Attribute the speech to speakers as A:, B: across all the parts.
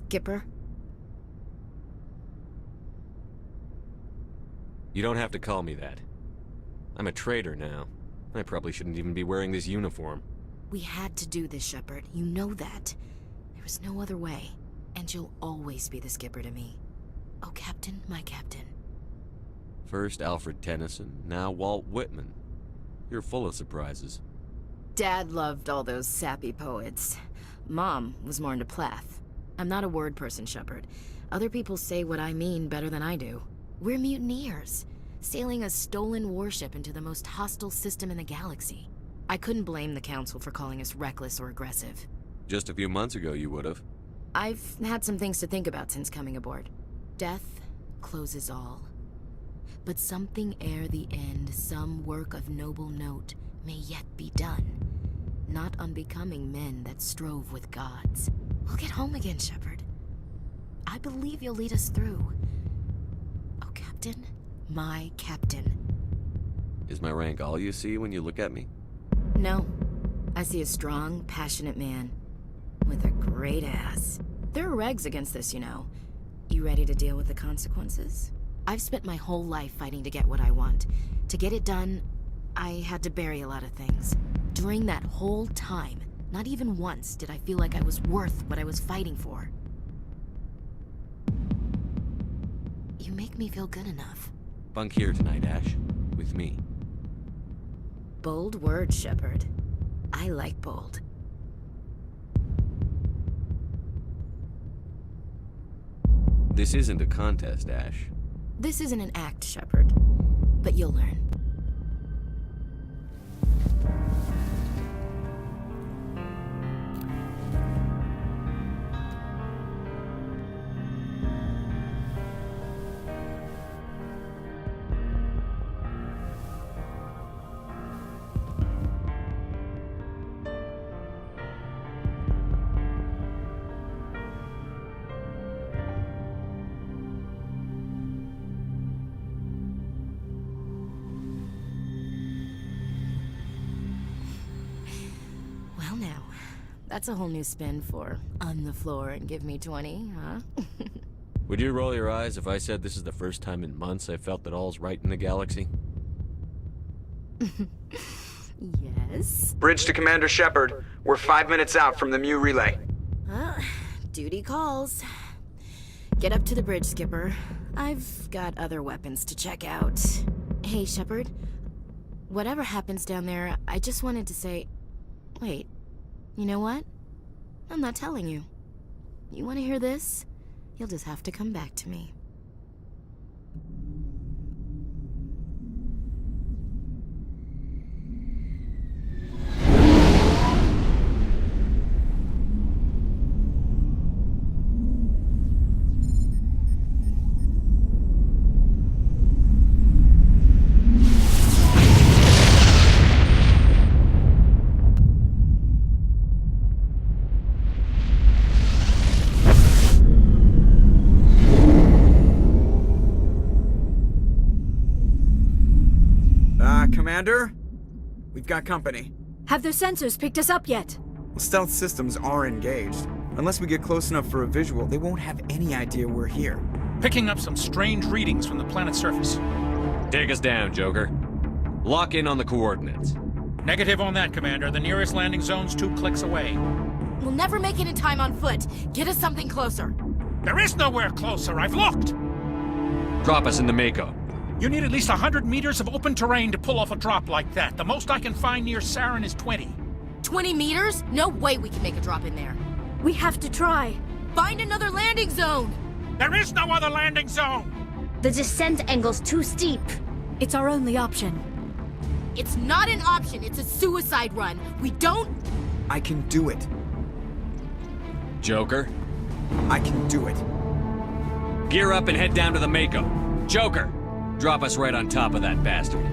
A: Skipper?
B: You don't have to call me that. I'm a traitor now. I probably shouldn't even be wearing this uniform.
A: We had to do this, Shepard. You know that. There was no other way. And you'll always be the skipper to me. Oh, Captain, my captain.
B: First Alfred Tennyson, now Walt Whitman. You're full of surprises.
A: Dad loved all those sappy poets. Mom was more into Plath. I'm not a word person, Shepard. Other people say what I mean better than I do. We're mutineers, sailing a stolen warship into the most hostile system in the galaxy. I couldn't blame the Council for calling us reckless or aggressive.
B: Just a few months ago you would've.
A: I've had some things to think about since coming aboard. Death closes all. But something ere the end, some work of noble note, may yet be done. Not unbecoming men that strove with gods. We'll get home again, Shepard. I believe you'll lead us through. Oh, Captain, my captain.
B: Is my rank all you see when you look at me?
A: No. I see a strong, passionate man. With a great ass. There are regs against this, you know. You ready to deal with the consequences? I've spent my whole life fighting to get what I want. To get it done, I had to bury a lot of things. During that whole time, not even once did I feel like I was worth what I was fighting for. You make me feel good enough.
B: Bunk here tonight, Ash. With me.
A: Bold words, Shepard. I like bold.
B: This isn't a contest, Ash.
A: This isn't an act, Shepard. But you'll learn. That's a whole new spin for on the floor and give me 20, huh?
B: Would you roll your eyes if I said this is the first time in months I felt that all's right in the galaxy?
A: Yes?
C: Bridge to Commander Shepard. We're 5 minutes out from the Mu relay.
A: Duty calls. Get up to the bridge, Skipper. I've got other weapons to check out. Hey, Shepard. Whatever happens down there, I just wanted to say... Wait. You know what? I'm not telling you. You want to hear this? You'll just have to come back to me.
C: Commander? We've got company.
D: Have their sensors picked us up yet?
C: Well, stealth systems are engaged. Unless we get close enough for a visual, they won't have any idea we're here.
E: Picking up some strange readings from the planet's surface.
B: Take us down, Joker. Lock in on the coordinates.
E: Negative on that, Commander. The nearest landing zone's 2 clicks away.
A: We'll never make it in time on foot. Get us something closer.
E: There is nowhere closer. I've looked.
B: Drop us in the Mako.
E: You need at least 100 meters of open terrain to pull off a drop like that. The most I can find near Saren is 20.
A: 20 meters? No way we can make a drop in there.
D: We have to try.
A: Find another landing zone!
E: There is no other landing zone!
F: The descent angle's too steep.
D: It's our only option.
A: It's not an option, it's a suicide run. We don't...
C: I can do it.
B: Joker?
C: I can do it.
B: Gear up and head down to the Mako. Joker! Drop us right on top of that bastard.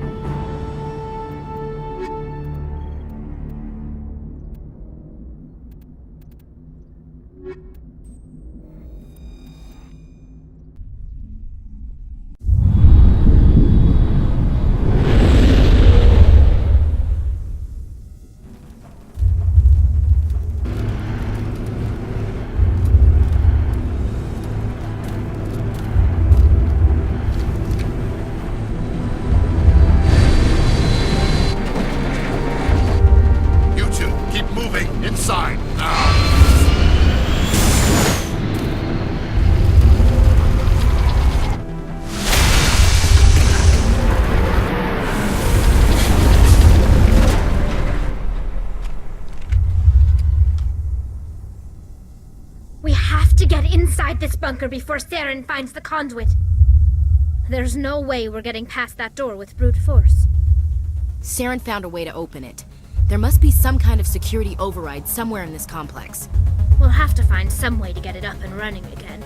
F: inside this bunker before Saren finds the conduit. There's no way we're getting past that door with brute force.
A: Saren found a way to open it. There must be some kind of security override somewhere in this complex.
F: We'll have to find some way to get it up and running again.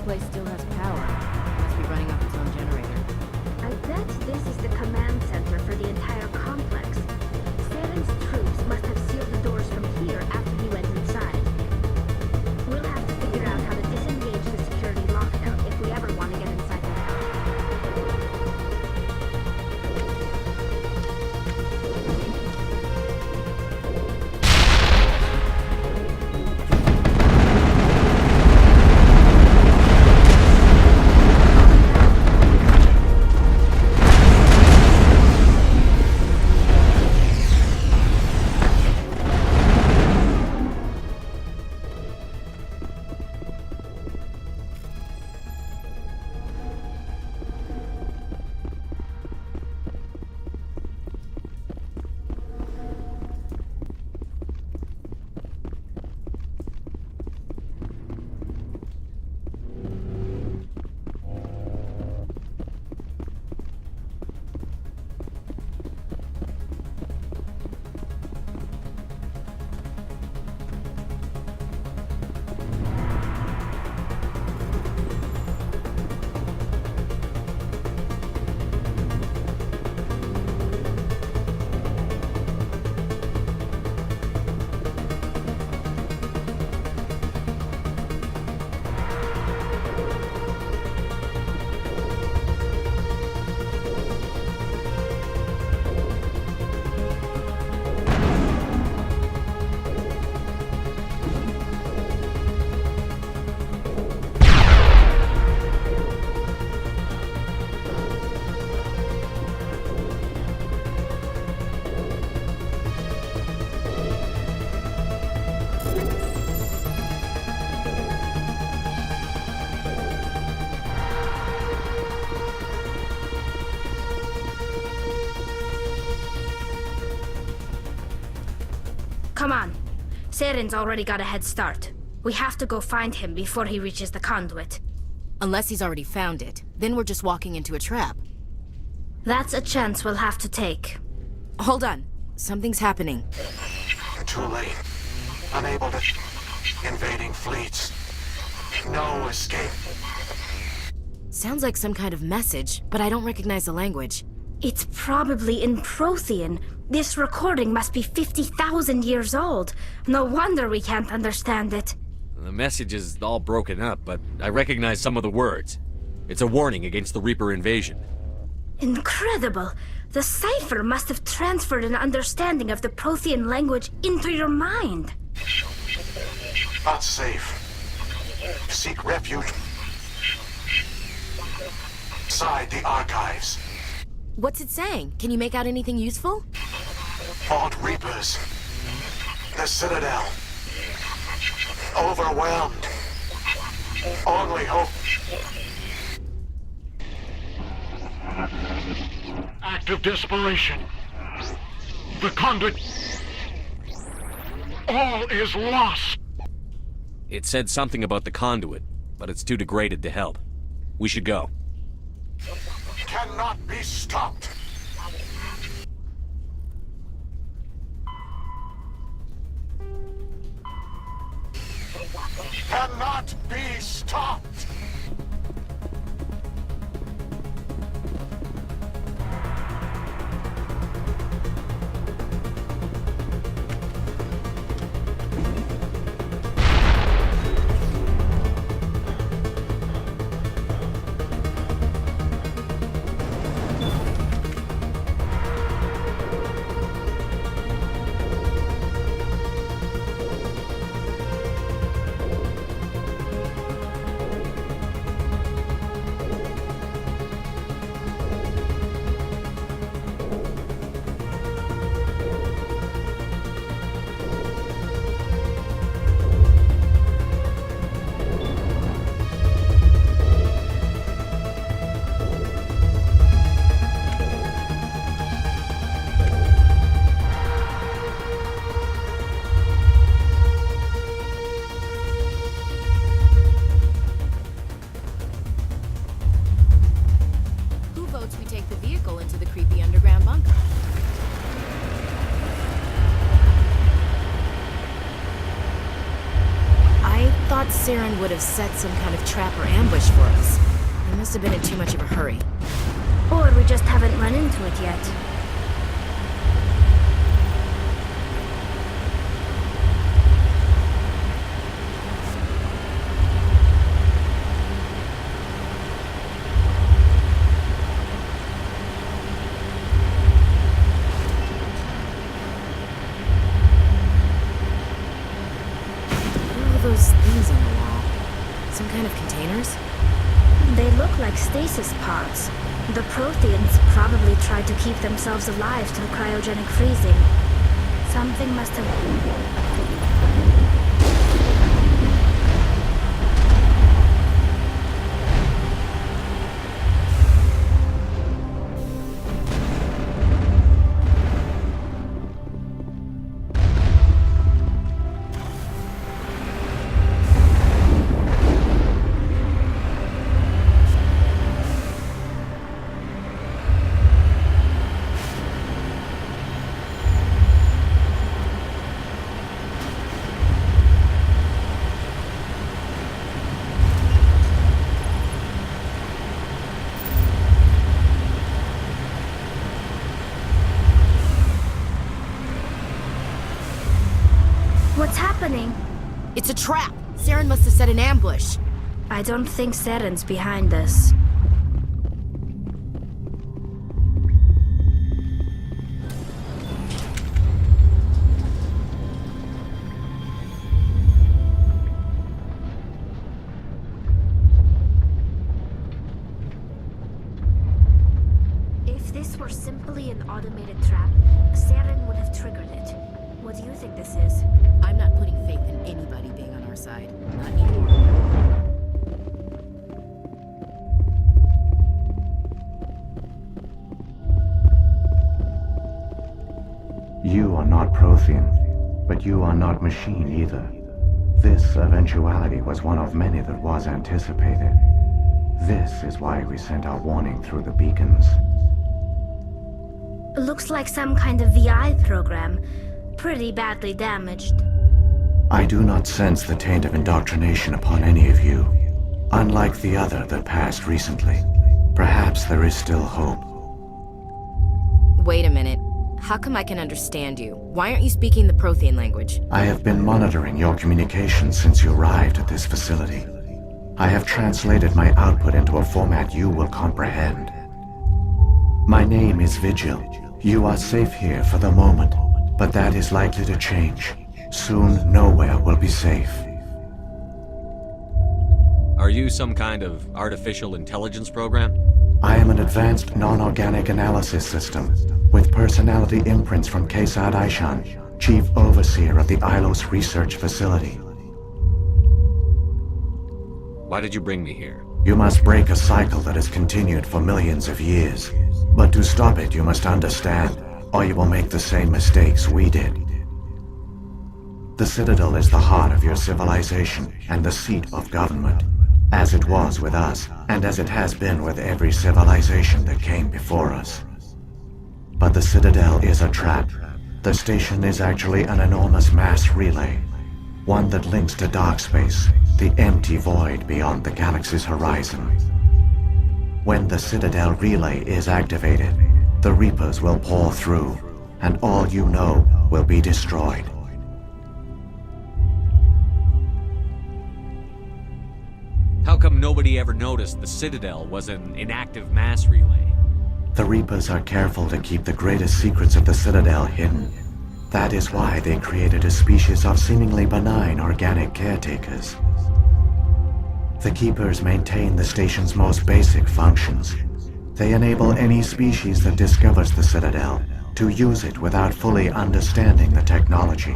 A: place still has power. It must be running off its own generator.
F: I bet this is the command center for the entire complex. Saren's troops must have sealed the doors from here after he went inside. We'll have to figure out how to disengage the security lockdown if we ever want to get inside the tower. Come on. Saren's already got a head start. We have to go find him before he reaches the conduit.
A: Unless he's already found it. Then we're just walking into a trap.
F: That's a chance we'll have to take.
A: Hold on. Something's happening.
G: Too late. Unable to... Invading fleets. No escape.
A: Sounds like some kind of message, but I don't recognize the language.
F: It's probably in Prothean. This recording must be 50,000 years old. No wonder we can't understand it.
B: The message is all broken up, but I recognize some of the words. It's a warning against the Reaper invasion.
F: Incredible! The cipher must have transferred an understanding of the Prothean language into your mind.
G: Not safe. Seek refuge. Inside the archives.
A: What's it saying? Can you make out anything useful?
G: Fought Reapers. The Citadel. Overwhelmed. Only hope.
E: Act of desperation. The conduit. All is lost.
B: It said something about the conduit, but it's too degraded to help. We should go.
G: Cannot be stopped. Cannot be stopped.
A: Saren would have set some kind of trap or ambush for us. He must have been in too much of a hurry.
F: Or we just haven't run into it yet.
A: Those things on the wall. Some kind of containers?
F: They look like stasis pods. The Protheans probably tried to keep themselves alive through cryogenic freezing. Something must have... What's happening?
A: It's a trap! Saren must have set an ambush.
F: I don't think Saren's behind this. If this were simply an automated trap, Saren would have triggered it. What do you think this is?
A: I'm not putting faith in anybody being on our side. Not anymore.
H: You are not Prothean, but you are not machine either. This eventuality was one of many that was anticipated. This is why we sent our warning through the beacons.
F: Looks like some kind of VI program. Pretty badly damaged.
H: I do not sense the taint of indoctrination upon any of you. Unlike the other that passed recently. Perhaps there is still hope.
A: Wait a minute. How come I can understand you? Why aren't you speaking the Prothean language?
H: I have been monitoring your communications since you arrived at this facility. I have translated my output into a format you will comprehend. My name is Vigil. You are safe here for the moment, but that is likely to change. Soon, nowhere will be safe.
B: Are you some kind of artificial intelligence program?
H: I am an advanced non-organic analysis system, with personality imprints from Kesad Aishan, Chief Overseer of the Ilos Research Facility.
B: Why did you bring me here?
H: You must break a cycle that has continued for millions of years. But to stop it, you must understand, or you will make the same mistakes we did. The Citadel is the heart of your civilization and the seat of government, as it was with us, and as it has been with every civilization that came before us. But the Citadel is a trap. The station is actually an enormous mass relay, one that links to dark space, the empty void beyond the galaxy's horizon. When the Citadel relay is activated, the Reapers will pour through, and all you know will be destroyed.
B: How come nobody ever noticed the Citadel was an inactive mass relay?
H: The Reapers are careful to keep the greatest secrets of the Citadel hidden. That is why they created a species of seemingly benign organic caretakers. The Keepers maintain the station's most basic functions. They enable any species that discovers the Citadel to use it without fully understanding the technology.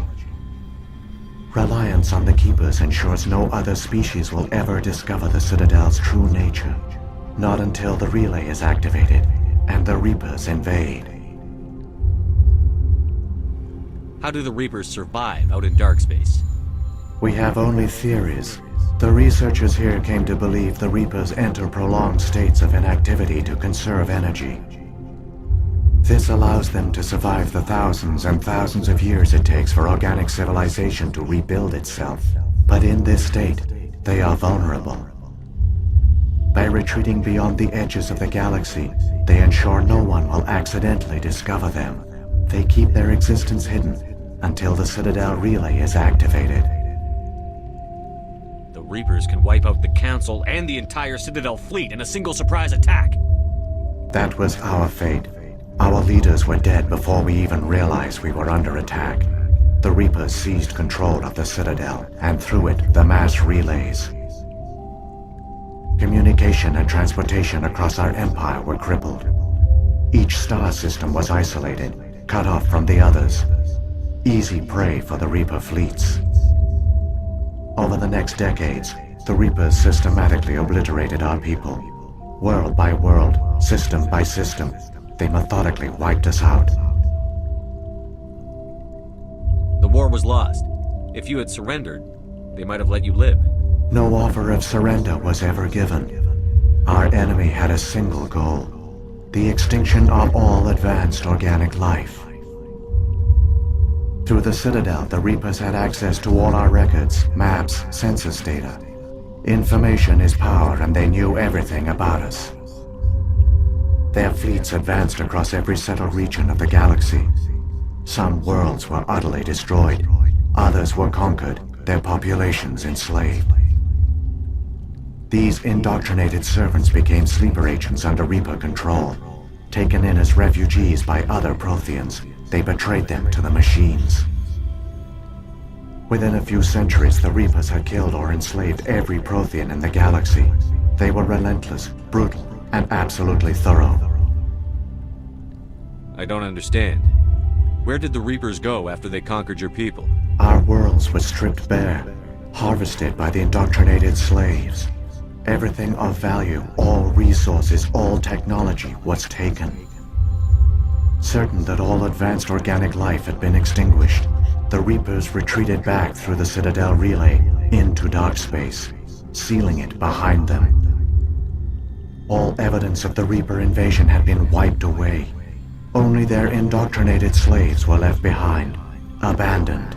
H: Reliance on the Keepers ensures no other species will ever discover the Citadel's true nature. Not until the relay is activated and the Reapers invade.
B: How do the Reapers survive out in dark space?
H: We have only theories. The researchers here came to believe the Reapers enter prolonged states of inactivity to conserve energy. This allows them to survive the thousands and thousands of years it takes for organic civilization to rebuild itself. But in this state, they are vulnerable. By retreating beyond the edges of the galaxy, they ensure no one will accidentally discover them. They keep their existence hidden until the Citadel relay is activated.
B: The Reapers can wipe out the Council and the entire Citadel fleet in a single surprise attack.
H: That was our fate. Our leaders were dead before we even realized we were under attack. The Reapers seized control of the Citadel, and through it, the mass relays. Communication and transportation across our empire were crippled. Each star system was isolated, cut off from the others. Easy prey for the Reaper fleets. Over the next decades, the Reapers systematically obliterated our people. World by world, system by system, they methodically wiped us out.
B: The war was lost. If you had surrendered, they might have let you live.
H: No offer of surrender was ever given. Our enemy had a single goal: the extinction of all advanced organic life. Through the Citadel, the Reapers had access to all our records, maps, census data. Information is power, and they knew everything about us. Their fleets advanced across every settled region of the galaxy. Some worlds were utterly destroyed. Others were conquered, their populations enslaved. These indoctrinated servants became sleeper agents under Reaper control. Taken in as refugees by other Protheans, they betrayed them to the machines. Within a few centuries, the Reapers had killed or enslaved every Prothean in the galaxy. They were relentless, brutal, and absolutely thorough.
B: I don't understand. Where did the Reapers go after they conquered your people?
H: Our worlds were stripped bare, harvested by the indoctrinated slaves. Everything of value, all resources, all technology was taken. Certain that all advanced organic life had been extinguished, the Reapers retreated back through the Citadel relay into dark space, sealing it behind them. All evidence of the Reaper invasion had been wiped away. Only their indoctrinated slaves were left behind, abandoned.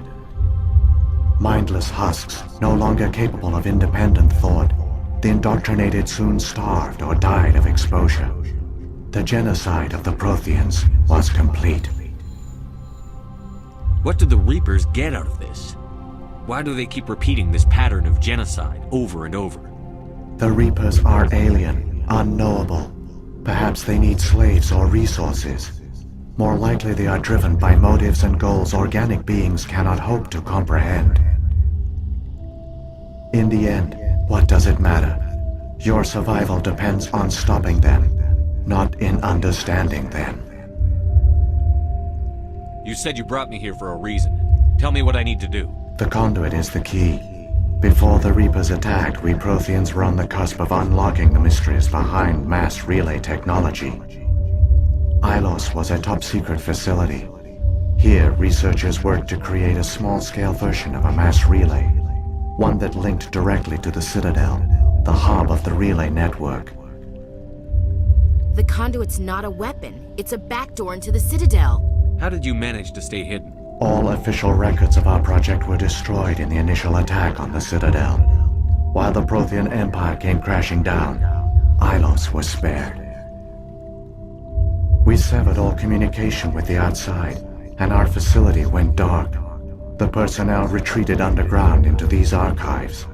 H: Mindless husks, no longer capable of independent thought, the indoctrinated soon starved or died of exposure. The genocide of the Protheans was complete.
B: What do the Reapers get out of this? Why do they keep repeating this pattern of genocide over and over?
H: The Reapers are alien, unknowable. Perhaps they need slaves or resources. More likely they are driven by motives and goals organic beings cannot hope to comprehend. In the end, what does it matter? Your survival depends on stopping them, not in understanding them.
B: You said you brought me here for a reason. Tell me what I need to do.
H: The conduit is the key. Before the Reapers attacked, we Protheans were on the cusp of unlocking the mysteries behind mass relay technology. Ilos was a top-secret facility. Here, researchers worked to create a small-scale version of a mass relay, one that linked directly to the Citadel, the hub of the relay network.
A: The conduit's not a weapon. It's a backdoor into the Citadel.
B: How did you manage to stay hidden?
H: All official records of our project were destroyed in the initial attack on the Citadel. While the Prothean Empire came crashing down, Ilos was spared. We severed all communication with the outside, and our facility went dark. The personnel retreated underground into these archives.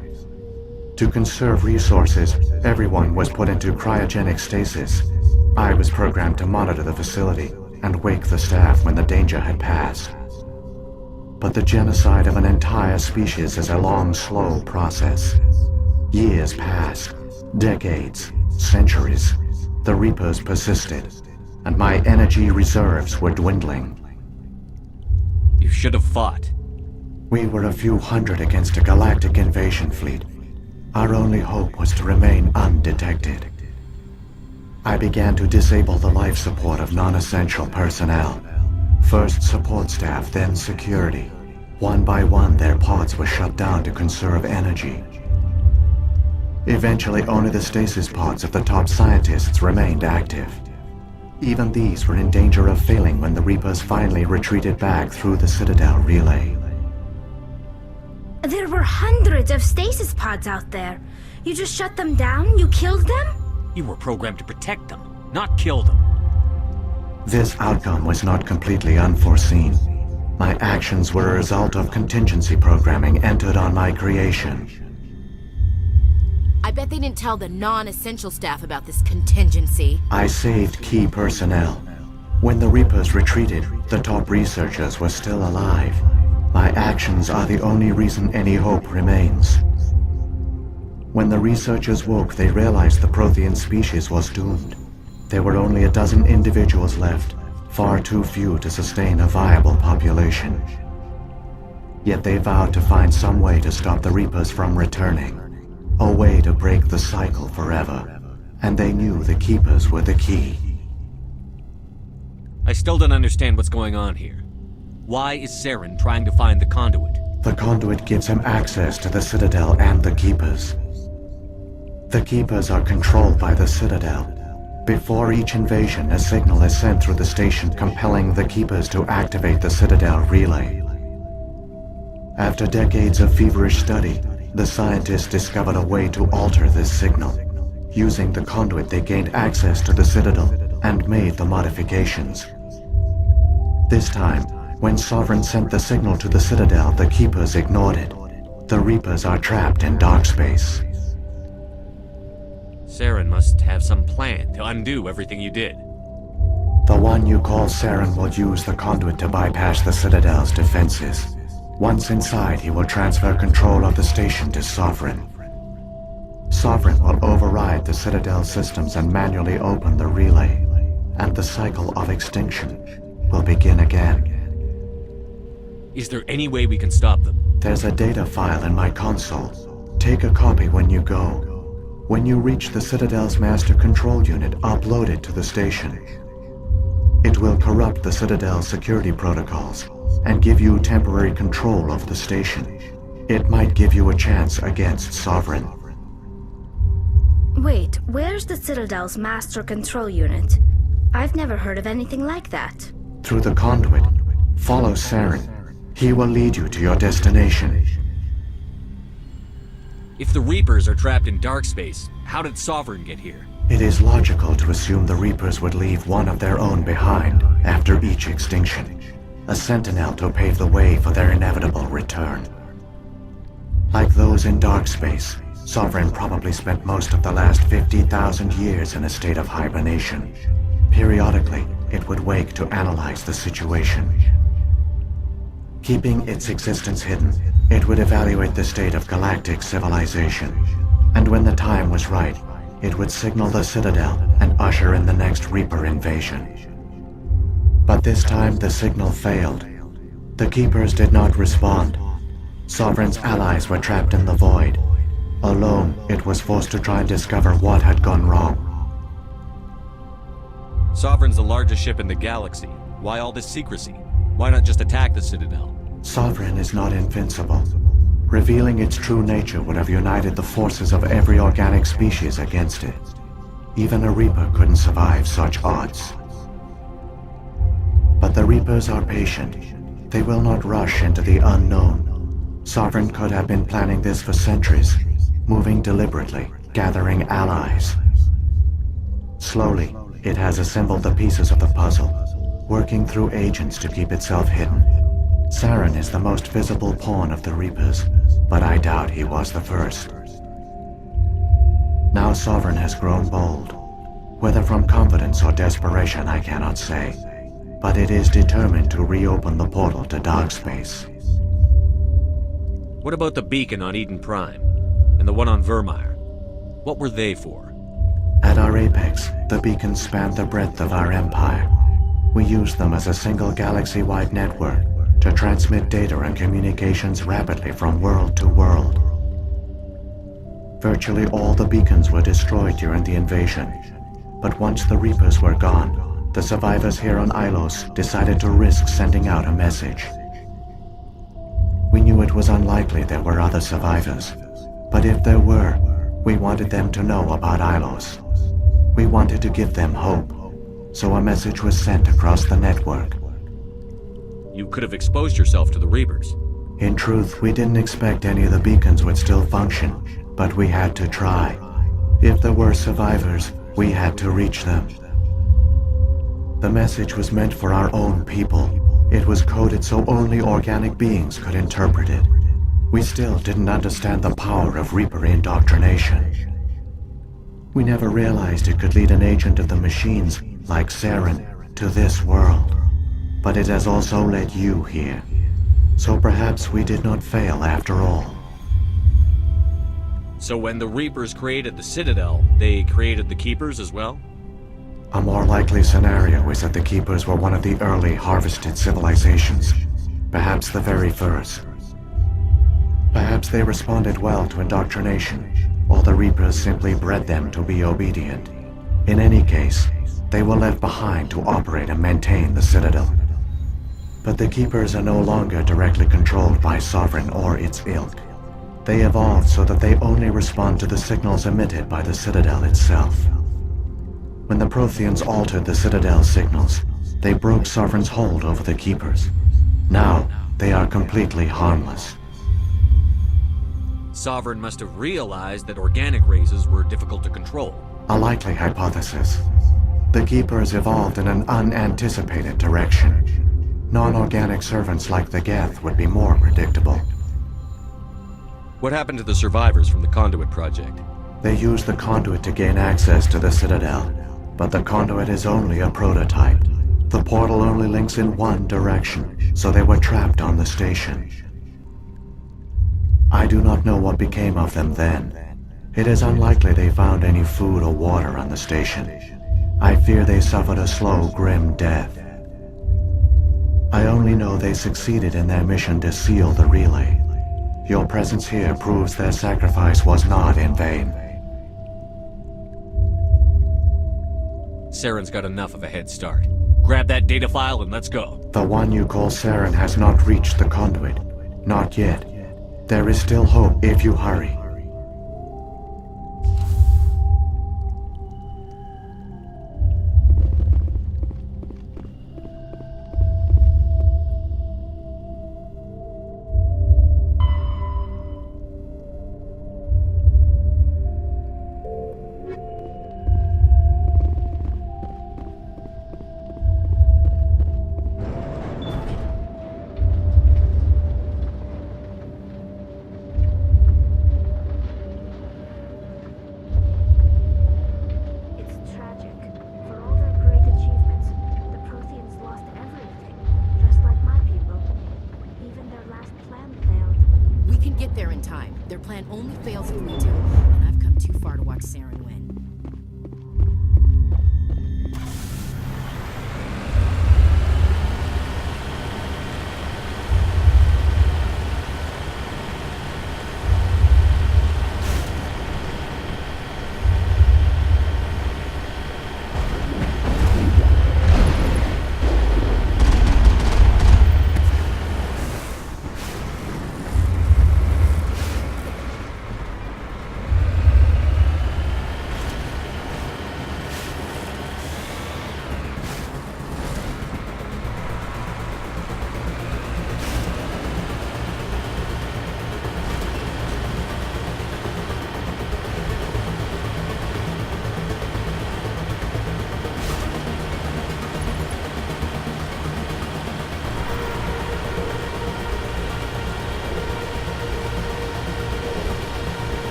H: To conserve resources, everyone was put into cryogenic stasis. I was programmed to monitor the facility and wake the staff when the danger had passed. But the genocide of an entire species is a long, slow process. Years passed, decades, centuries. The Reapers persisted, and my energy reserves were dwindling.
B: You should have fought.
H: We were a few hundred against a galactic invasion fleet. Our only hope was to remain undetected. I began to disable the life support of non-essential personnel. First support staff, then security. One by one, their pods were shut down to conserve energy. Eventually, only the stasis pods of the top scientists remained active. Even these were in danger of failing when the Reapers finally retreated back through the Citadel relay.
F: There were hundreds of stasis pods out there. You just shut them down? You killed them?
B: You were programmed to protect them, not kill them.
H: This outcome was not completely unforeseen. My actions were a result of contingency programming entered on my creation.
A: I bet they didn't tell the non-essential staff about this contingency.
H: I saved key personnel. When the Reapers retreated, the top researchers were still alive. My actions are the only reason any hope remains. When the researchers woke, they realized the Prothean species was doomed. There were only a dozen individuals left, far too few to sustain a viable population. Yet they vowed to find some way to stop the Reapers from returning. A way to break the cycle forever. And they knew the Keepers were the key.
B: I still don't understand what's going on here. Why is Saren trying to find the conduit?
H: The conduit gives him access to the Citadel and the Keepers. The Keepers are controlled by the Citadel. Before each invasion, a signal is sent through the station compelling the Keepers to activate the Citadel relay. After decades of feverish study, the scientists discovered a way to alter this signal. Using the conduit, they gained access to the Citadel and made the modifications. This time, when Sovereign sent the signal to the Citadel, the Keepers ignored it. The Reapers are trapped in dark space.
B: Saren must have some plan to undo everything you did.
H: The one you call Saren will use the conduit to bypass the Citadel's defenses. Once inside, he will transfer control of the station to Sovereign. Sovereign will override the Citadel systems and manually open the relay, and the cycle of extinction will begin again.
B: Is there any way we can stop them?
H: There's a data file in my console. Take a copy when you go. When you reach the Citadel's master control unit, upload it to the station. It will corrupt the Citadel's security protocols and give you temporary control of the station. It might give you a chance against Sovereign.
F: Wait, where's the Citadel's master control unit? I've never heard of anything like that.
H: Through the conduit, follow Saren. He will lead you to your destination.
B: If the Reapers are trapped in dark space, how did Sovereign get here?
H: It is logical to assume the Reapers would leave one of their own behind after each extinction. A sentinel to pave the way for their inevitable return. Like those in dark space, Sovereign probably spent most of the last 50,000 years in a state of hibernation. Periodically, it would wake to analyze the situation. Keeping its existence hidden, it would evaluate the state of galactic civilization. And when the time was right, it would signal the Citadel and usher in the next Reaper invasion. But this time the signal failed. The Keepers did not respond. Sovereign's allies were trapped in the void. Alone, it was forced to try and discover what had gone wrong.
B: Sovereign's the largest ship in the galaxy. Why all this secrecy? Why not just attack the Citadel?
H: Sovereign is not invincible. Revealing its true nature would have united the forces of every organic species against it. Even a Reaper couldn't survive such odds. But the Reapers are patient. They will not rush into the unknown. Sovereign could have been planning this for centuries, moving deliberately, gathering allies. Slowly, it has assembled the pieces of the puzzle, working through agents to keep itself hidden. Saren is the most visible pawn of the Reapers, but I doubt he was the first. Now Sovereign has grown bold. Whether from confidence or desperation, I cannot say. But it is determined to reopen the portal to dark space.
B: What about the beacon on Eden Prime? And the one on Vermeer? What were they for?
H: At our apex, the beacons spanned the breadth of our empire. We used them as a single galaxy-wide network to transmit data and communications rapidly from world to world. Virtually all the beacons were destroyed during the invasion, but once the Reapers were gone, the survivors here on Ilos decided to risk sending out a message. We knew it was unlikely there were other survivors, but if there were, we wanted them to know about Ilos. We wanted to give them hope, so a message was sent across the network.
B: You could have exposed yourself to the Reapers.
H: In truth, we didn't expect any of the beacons would still function, but we had to try. If there were survivors, we had to reach them. The message was meant for our own people. It was coded so only organic beings could interpret it. We still didn't understand the power of Reaper indoctrination. We never realized it could lead an agent of the machines, like Saren, to this world. But it has also led you here. So perhaps we did not fail after all.
B: So when the Reapers created the Citadel, they created the Keepers as well?
H: A more likely scenario is that the Keepers were one of the early harvested civilizations. Perhaps the very first. Perhaps they responded well to indoctrination, or the Reapers simply bred them to be obedient. In any case, they were left behind to operate and maintain the Citadel. But the Keepers are no longer directly controlled by Sovereign or its ilk. They evolved so that they only respond to the signals emitted by the Citadel itself. When the Protheans altered the Citadel's signals, they broke Sovereign's hold over the Keepers. Now, they are completely harmless.
B: Sovereign must have realized that organic races were difficult to control.
H: A likely hypothesis. The Keepers evolved in an unanticipated direction. Non-organic servants like the Geth would be more predictable.
B: What happened to the survivors from the Conduit project?
H: They used the conduit to gain access to the Citadel, but the conduit is only a prototype. The portal only links in one direction, so they were trapped on the station. I do not know what became of them then. It is unlikely they found any food or water on the station. I fear they suffered a slow, grim death. I only know they succeeded in their mission to seal the relay. Your presence here proves their sacrifice was not in vain.
B: Saren's got enough of a head start. Grab that data file and let's go.
H: The one you call Saren has not reached the conduit. Not yet. There is still hope if you hurry.
F: It's tragic. For all their great achievements, the Protheans lost everything, just like my people. Even their last plan failed.
A: We can get there in time. Their plan only fails if we do, and I've come too far to watch Saren win.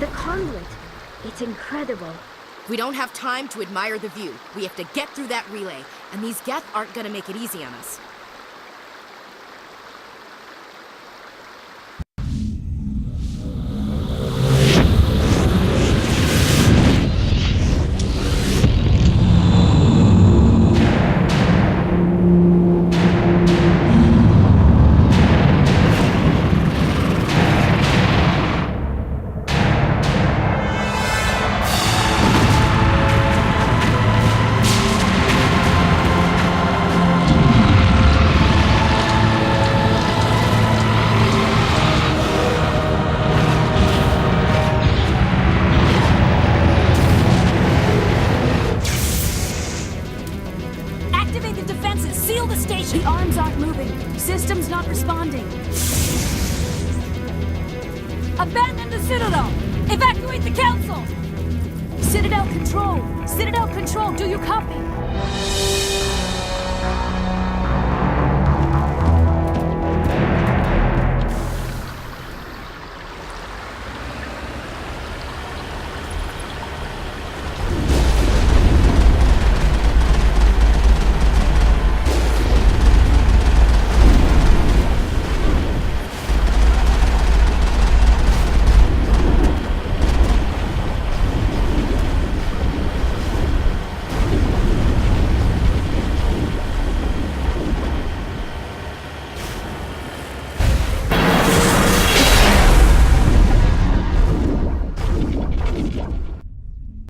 F: The conduit. It's incredible.
A: We don't have time to admire the view. We have to get through that relay, and these Geth aren't gonna make it easy on us.
D: Abandon the Citadel! Evacuate the Council! Citadel Control! Citadel Control, do you copy?